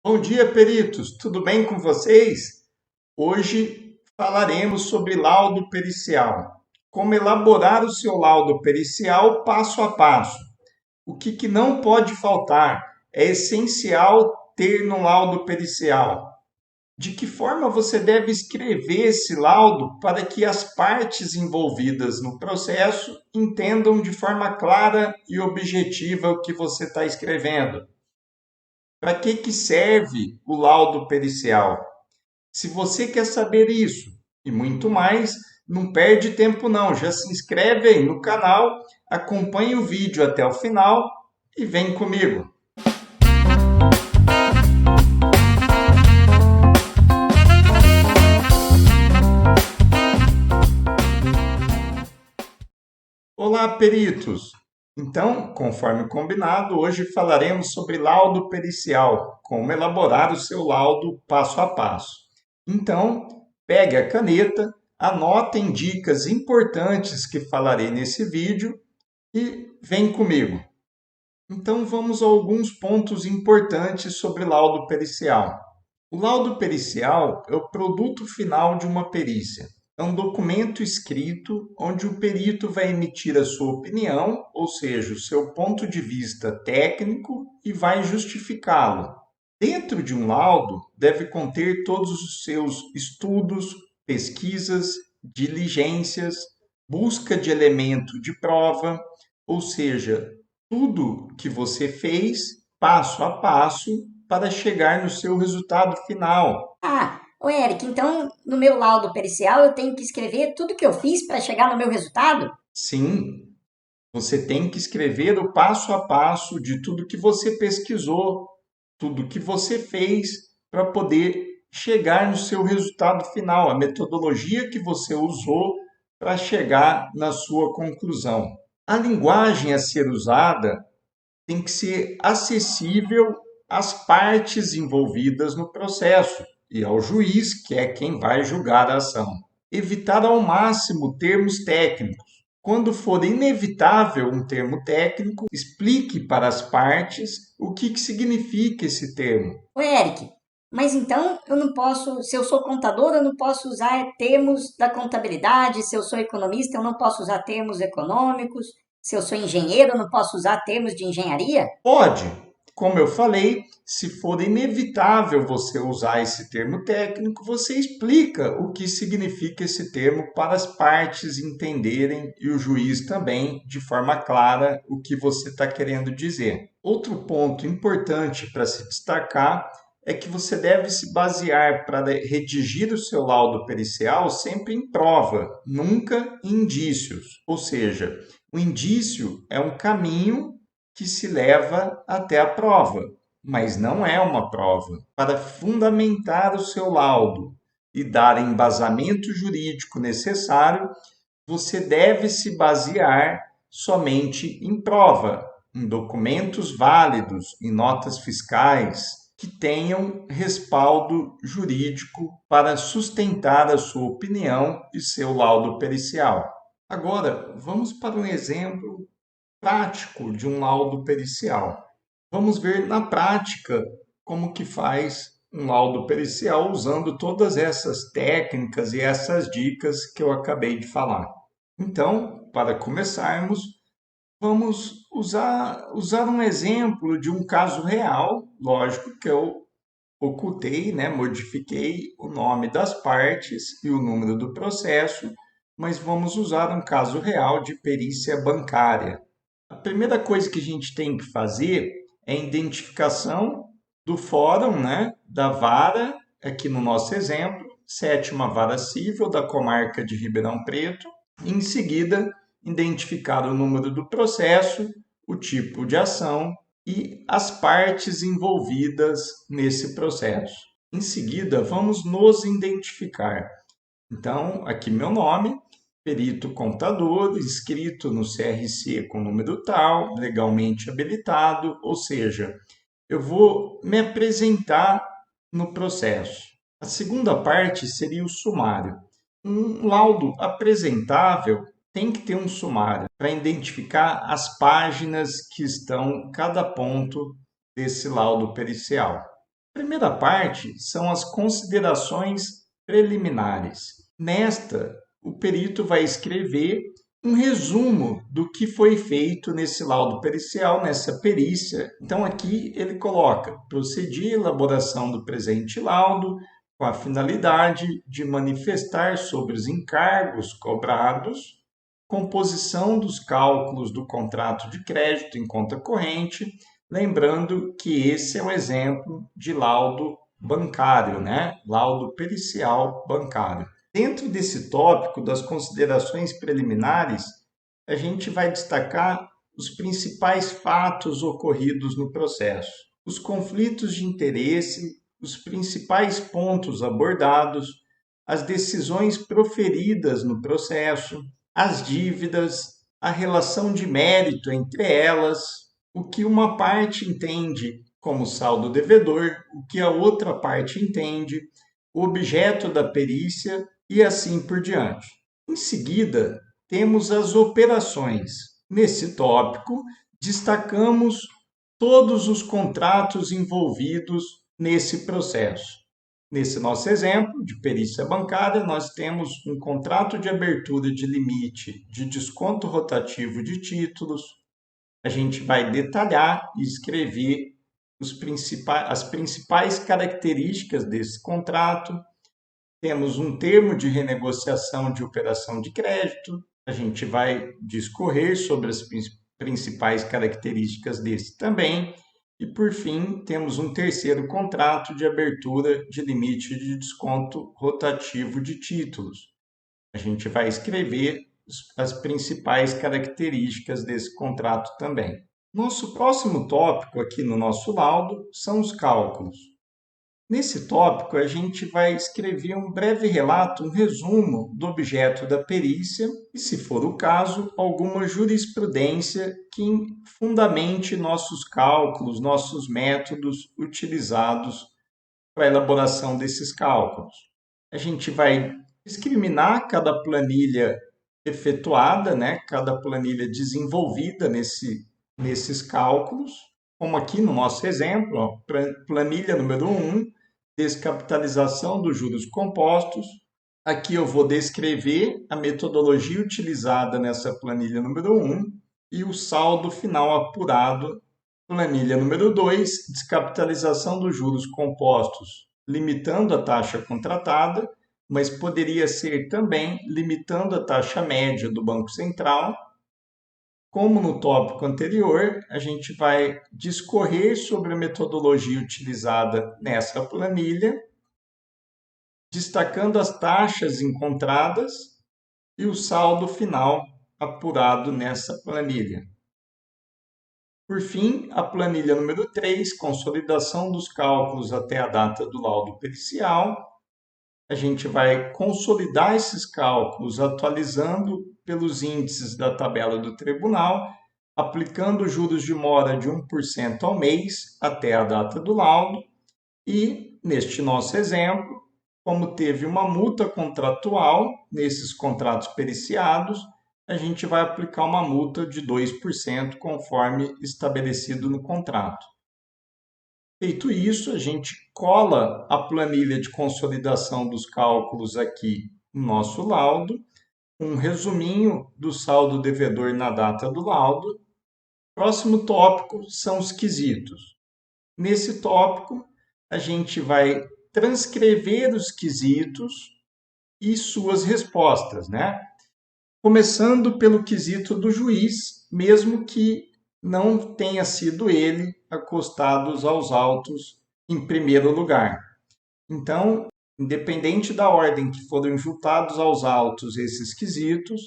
Bom dia, peritos. Tudo bem com vocês? Hoje falaremos sobre laudo pericial. Como elaborar o seu laudo pericial passo a passo. O que não pode faltar? É essencial ter no laudo pericial. De que forma você deve escrever esse laudo para que as partes envolvidas no processo entendam de forma clara e objetiva o que você está escrevendo? Para que serve o laudo pericial? Se você quer saber isso e muito mais, não perde tempo não, já se inscreve aí no canal, acompanhe o vídeo até o final e vem comigo. Olá, peritos! Então, conforme combinado, hoje falaremos sobre laudo pericial, como elaborar o seu laudo passo a passo. Então, pegue a caneta, anotem dicas importantes que falarei nesse vídeo e vem comigo. Então, vamos a alguns pontos importantes sobre laudo pericial. O laudo pericial é o produto final de uma perícia. É um documento escrito onde o perito vai emitir a sua opinião, ou seja, o seu ponto de vista técnico, e vai justificá-lo. Dentro de um laudo, deve conter todos os seus estudos, pesquisas, diligências, busca de elemento de prova, ou seja, tudo que você fez passo a passo para chegar no seu resultado final. Ô Eric, então no meu laudo pericial eu tenho que escrever tudo que eu fiz para chegar no meu resultado? Sim, você tem que escrever o passo a passo de tudo que você pesquisou, tudo que você fez para poder chegar no seu resultado final, a metodologia que você usou para chegar na sua conclusão. A linguagem a ser usada tem que ser acessível às partes envolvidas no processo e ao juiz, que é quem vai julgar a ação. Evitar ao máximo termos técnicos. Quando for inevitável um termo técnico, explique para as partes o que significa esse termo. Ô Eric, mas então eu não posso, se eu sou contador, eu não posso usar termos da contabilidade, se eu sou economista, eu não posso usar termos econômicos, se eu sou engenheiro, eu não posso usar termos de engenharia? Pode, como eu falei, se for inevitável você usar esse termo técnico, você explica o que significa esse termo para as partes entenderem e o juiz também, de forma clara, o que você está querendo dizer. Outro ponto importante para se destacar é que você deve se basear para redigir o seu laudo pericial sempre em prova, nunca em indícios. Ou seja, o indício é um caminho que se leva até a prova, mas não é uma prova. Para fundamentar o seu laudo e dar embasamento jurídico necessário, você deve se basear somente em prova, em documentos válidos, em notas fiscais que tenham respaldo jurídico para sustentar a sua opinião e seu laudo pericial. Agora, vamos para um exemplo prático de um laudo pericial. Vamos ver na prática como que faz um laudo pericial usando todas essas técnicas e essas dicas que eu acabei de falar. Então, para começarmos, vamos usar um exemplo de um caso real, lógico que eu ocultei, né, modifiquei o nome das partes e o número do processo, mas vamos usar um caso real de perícia bancária. A primeira coisa que a gente tem que fazer é a identificação do fórum, né, da vara, aqui no nosso exemplo, sétima vara civil da comarca de Ribeirão Preto. Em seguida, identificar o número do processo, o tipo de ação e as partes envolvidas nesse processo. Em seguida, vamos nos identificar. Então, aqui meu nome, perito contador, inscrito no CRC com número tal, legalmente habilitado, ou seja, eu vou me apresentar no processo. A segunda parte seria o sumário. Um laudo apresentável tem que ter um sumário para identificar as páginas que estão em cada ponto desse laudo pericial. Primeira parte são as considerações preliminares. Nesta, o perito vai escrever um resumo do que foi feito nesse laudo pericial, nessa perícia. Então, aqui ele coloca: procedi à elaboração do presente laudo com a finalidade de manifestar sobre os encargos cobrados, composição dos cálculos do contrato de crédito em conta corrente, lembrando que esse é um exemplo de laudo bancário, né? Laudo pericial bancário. Dentro desse tópico das considerações preliminares, a gente vai destacar os principais fatos ocorridos no processo, os conflitos de interesse, os principais pontos abordados, as decisões proferidas no processo, as dívidas, a relação de mérito entre elas, o que uma parte entende como saldo devedor, o que a outra parte entende, o objeto da perícia e assim por diante. Em seguida, temos as operações. Nesse tópico, destacamos todos os contratos envolvidos nesse processo. Nesse nosso exemplo de perícia bancária, nós temos um contrato de abertura de limite de desconto rotativo de títulos. A gente vai detalhar e escrever as principais características desse contrato. Temos um termo de renegociação de operação de crédito. A gente vai discorrer sobre as principais características desse também. E, por fim, temos um terceiro contrato de abertura de limite de desconto rotativo de títulos. A gente vai escrever as principais características desse contrato também. Nosso próximo tópico aqui no nosso laudo são os cálculos. Nesse tópico, a gente vai escrever um breve relato, um resumo do objeto da perícia e, se for o caso, alguma jurisprudência que fundamente nossos cálculos, nossos métodos utilizados para a elaboração desses cálculos. A gente vai discriminar cada planilha efetuada, né? Cada planilha desenvolvida nesses cálculos, como aqui no nosso exemplo, ó, planilha número 1, descapitalização dos juros compostos. Aqui eu vou descrever a metodologia utilizada nessa planilha número 1 e o saldo final apurado. Planilha número 2, descapitalização dos juros compostos, limitando a taxa contratada, mas poderia ser também limitando a taxa média do Banco Central. Como no tópico anterior, a gente vai discorrer sobre a metodologia utilizada nessa planilha, destacando as taxas encontradas e o saldo final apurado nessa planilha. Por fim, a planilha número 3, consolidação dos cálculos até a data do laudo pericial. A gente vai consolidar esses cálculos atualizando pelos índices da tabela do tribunal, aplicando juros de mora de 1% ao mês até a data do laudo. E, neste nosso exemplo, como teve uma multa contratual nesses contratos periciados, a gente vai aplicar uma multa de 2% conforme estabelecido no contrato. Feito isso, a gente cola a planilha de consolidação dos cálculos aqui no nosso laudo, um resuminho do saldo devedor na data do laudo. Próximo tópico são os quesitos. Nesse tópico, a gente vai transcrever os quesitos e suas respostas, né? Começando pelo quesito do juiz, mesmo que não tenha sido ele acostados aos autos em primeiro lugar. Então, independente da ordem que forem juntados aos autos esses quesitos,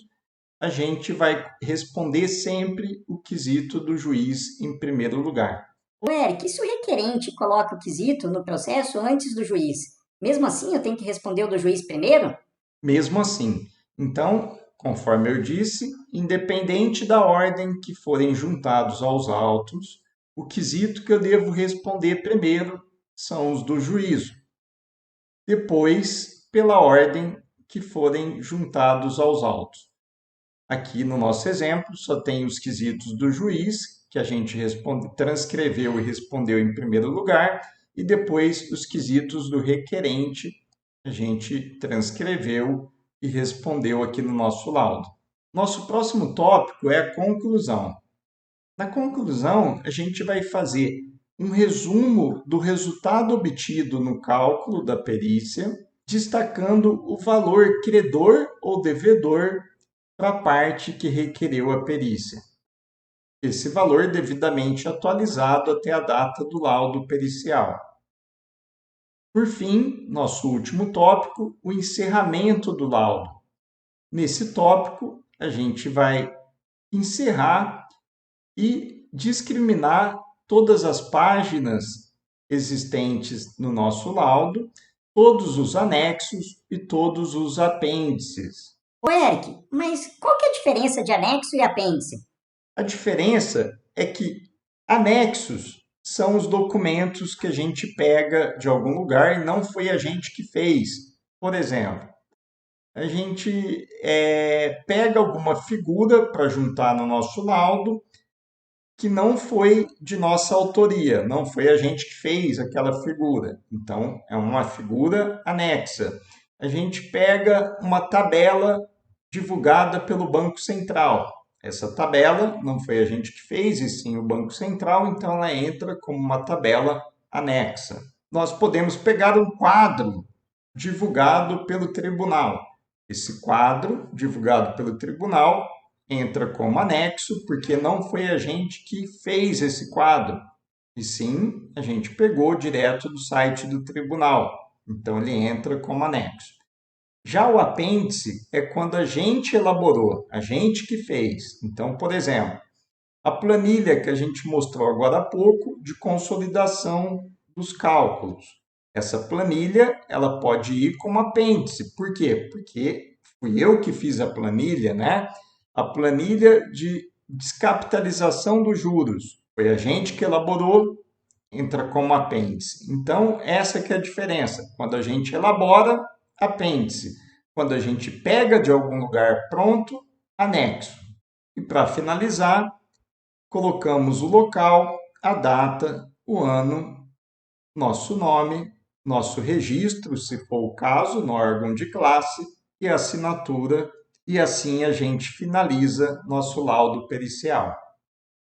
a gente vai responder sempre o quesito do juiz em primeiro lugar. Ô, Eric, e se o requerente coloca o quesito no processo antes do juiz? Mesmo assim, eu tenho que responder o do juiz primeiro? Mesmo assim. Então, conforme eu disse, independente da ordem que forem juntados aos autos, o quesito que eu devo responder primeiro são os do juízo. Depois, pela ordem que forem juntados aos autos. Aqui no nosso exemplo, só tem os quesitos do juiz, que a gente transcreveu e respondeu em primeiro lugar, e depois os quesitos do requerente a gente transcreveu e respondeu aqui no nosso laudo. Nosso próximo tópico é a conclusão. Na conclusão, a gente vai fazer um resumo do resultado obtido no cálculo da perícia, destacando o valor credor ou devedor para a parte que requereu a perícia. Esse valor devidamente atualizado até a data do laudo pericial. Por fim, nosso último tópico, o encerramento do laudo. Nesse tópico, a gente vai encerrar e discriminar todas as páginas existentes no nosso laudo, todos os anexos e todos os apêndices. Ô, Eric, mas qual que é a diferença de anexo e apêndice? A diferença é que anexos são os documentos que a gente pega de algum lugar e não foi a gente que fez. Por exemplo, a gente pega alguma figura para juntar no nosso laudo que não foi de nossa autoria, não foi a gente que fez aquela figura. Então, é uma figura anexa. A gente pega uma tabela divulgada pelo Banco Central. Essa tabela não foi a gente que fez, e sim o Banco Central, então ela entra como uma tabela anexa. Nós podemos pegar um quadro divulgado pelo tribunal. Esse quadro, divulgado pelo tribunal, entra como anexo, porque não foi a gente que fez esse quadro, e sim a gente pegou direto do site do tribunal. Então ele entra como anexo. Já o apêndice é quando a gente elaborou, a gente que fez. Então, por exemplo, a planilha que a gente mostrou agora há pouco de consolidação dos cálculos. Essa planilha ela pode ir como apêndice. Por quê? Porque fui eu que fiz a planilha, né? A planilha de descapitalização dos juros. Foi a gente que elaborou, entra como apêndice. Então, essa que é a diferença. Quando a gente elabora, apêndice. Quando a gente pega de algum lugar pronto, anexo. E para finalizar, colocamos o local, a data, o ano, nosso nome, nosso registro, se for o caso, no órgão de classe, e a assinatura, e assim a gente finaliza nosso laudo pericial.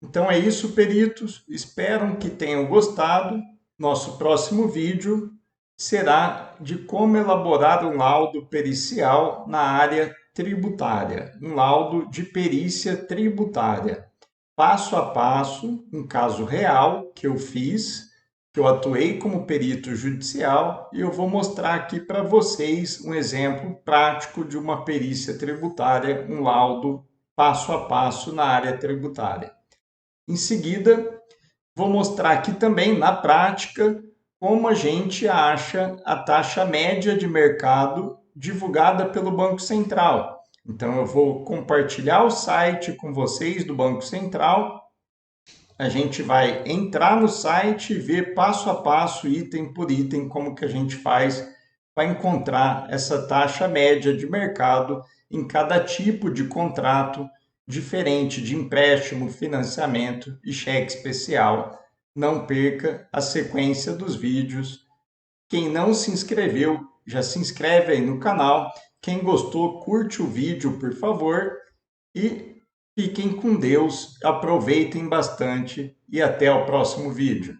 Então é isso, peritos. Espero que tenham gostado. Nosso próximo vídeo será de como elaborar um laudo pericial na área tributária, um laudo de perícia tributária. Passo a passo, um caso real que eu fiz, que eu atuei como perito judicial, e eu vou mostrar aqui para vocês um exemplo prático de uma perícia tributária, um laudo passo a passo na área tributária. Em seguida, vou mostrar aqui também na prática como a gente acha a taxa média de mercado divulgada pelo Banco Central. Então, eu vou compartilhar o site com vocês do Banco Central. A gente vai entrar no site e ver passo a passo, item por item, como que a gente faz para encontrar essa taxa média de mercado em cada tipo de contrato diferente de empréstimo, financiamento e cheque especial. Não perca a sequência dos vídeos. Quem não se inscreveu, já se inscreve aí no canal. Quem gostou, curte o vídeo, por favor. E fiquem com Deus, aproveitem bastante e até o próximo vídeo.